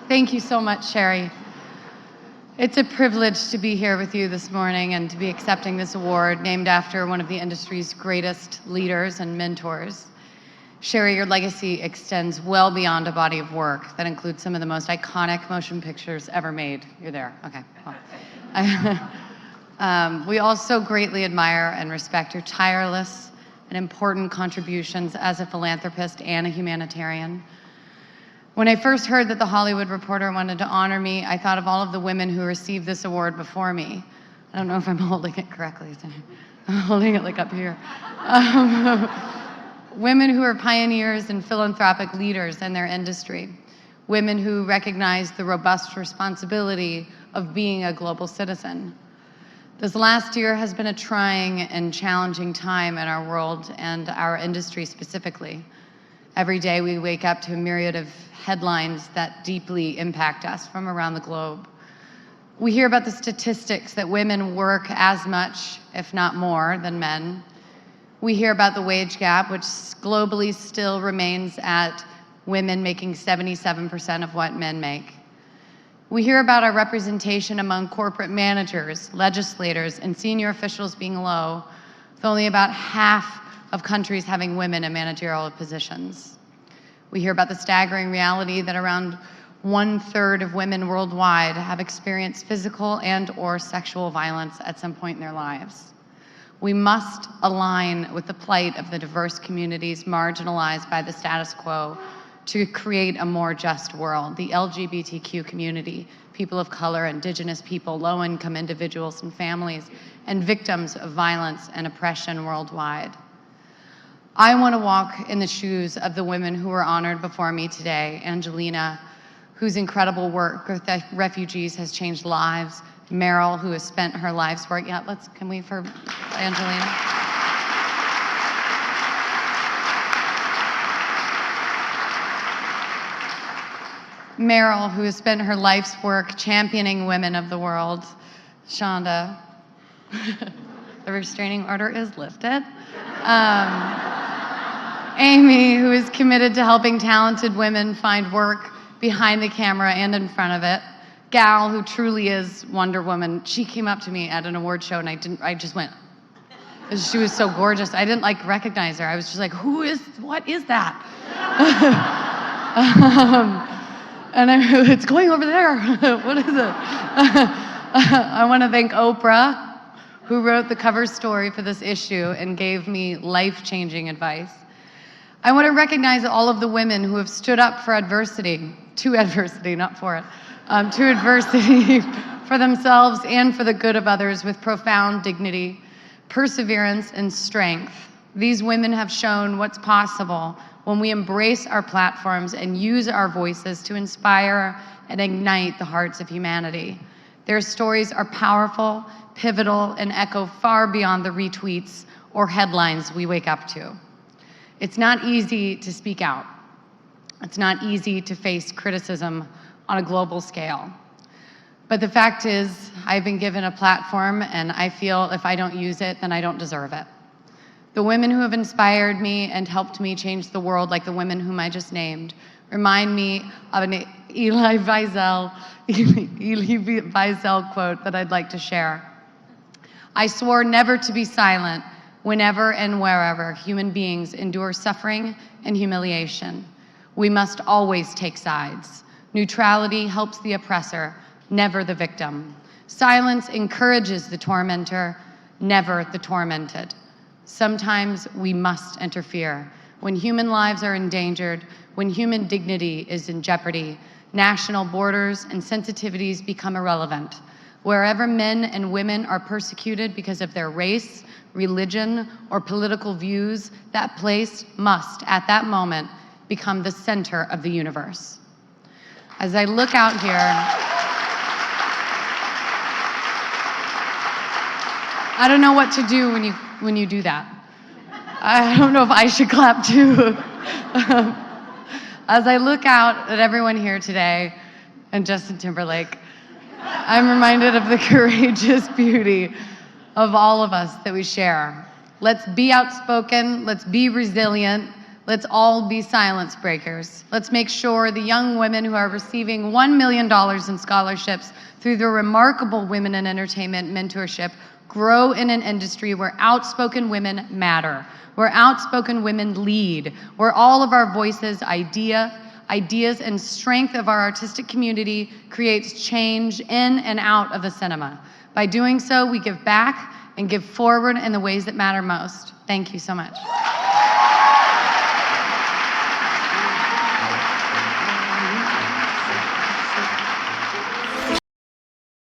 Thank you so much, Sherry. It's a privilege to be here with you this morning and to be accepting this award named after one of the industry's greatest leaders and mentors. Sherry, your legacy extends well beyond a body of work that includes some of the most iconic motion pictures ever made. You're there, okay. Well. We also greatly admire and respect your tireless and important contributions as a philanthropist and a humanitarian. When I first heard that The Hollywood Reporter wanted to honor me, I thought of all of the women who received this award before me. I don't know if I'm holding it correctly. I'm holding it like up here. Women who are pioneers and philanthropic leaders in their industry. Women who recognize the robust responsibility of being a global citizen. This last year has been a trying and challenging time in our world and our industry specifically. Every day we wake up to a myriad of headlines that deeply impact us from around the globe. We hear about the statistics that women work as much, if not more, than men. We hear about the wage gap, which globally still remains at women making 77% of what men make. We hear about our representation among corporate managers, legislators, and senior officials being low, with only about half of countries having women in managerial positions. We hear about the staggering reality that around 1/3 of women worldwide have experienced physical and/or sexual violence at some point in their lives. We must align with the plight of the diverse communities marginalized by the status quo to create a more just world. The LGBTQ community, people of color, indigenous people, low-income individuals and families, and victims of violence and oppression worldwide. I want to walk in the shoes of the women who were honored before me today. Angelina, whose incredible work with the refugees has changed lives. Meryl, who has spent her life's work. Yeah, can we for Angelina? Meryl, who has spent her life's work championing women of the world. Shonda, the restraining order is lifted. Amy, who is committed to helping talented women find work behind the camera and in front of it. Gal, who truly is Wonder Woman. She came up to me at an award show and I just went, she was so gorgeous. I didn't recognize her. I was just like, what is that? And it's going over there. What is it? I want to thank Oprah, who wrote the cover story for this issue and gave me life-changing advice. I want to recognize all of the women who have stood up for adversity, to adversity, not for it, to adversity for themselves and for the good of others with profound dignity, perseverance, and strength. These women have shown what's possible when we embrace our platforms and use our voices to inspire and ignite the hearts of humanity. Their stories are powerful, pivotal, and echo far beyond the retweets or headlines we wake up to. It's not easy to speak out. It's not easy to face criticism on a global scale. But the fact is, I've been given a platform and I feel if I don't use it, then I don't deserve it. The women who have inspired me and helped me change the world, like the women whom I just named, remind me of an Elie Wiesel quote that I'd like to share. I swore never to be silent whenever and wherever human beings endure suffering and humiliation. We must always take sides. Neutrality helps the oppressor, never the victim. Silence encourages the tormentor, never the tormented. Sometimes we must interfere. When human lives are endangered, when human dignity is in jeopardy, national borders and sensitivities become irrelevant. Wherever men and women are persecuted because of their race, religion, or political views, that place must, at that moment, become the center of the universe. As I look out here, I don't know what to do when you do that. I don't know if I should clap too. As I look out at everyone here today and Justin Timberlake, I'm reminded of the courageous beauty of all of us that we share. Let's be outspoken, let's be resilient, Let's all be silence breakers. Let's make sure the young women who are receiving $1 million in scholarships through the remarkable Women in Entertainment mentorship grow in an industry where outspoken women matter, where outspoken women lead, where all of our voices, ideas, and strength of our artistic community creates change in and out of the cinema. By doing so, we give back and give forward in the ways that matter most. Thank you so much.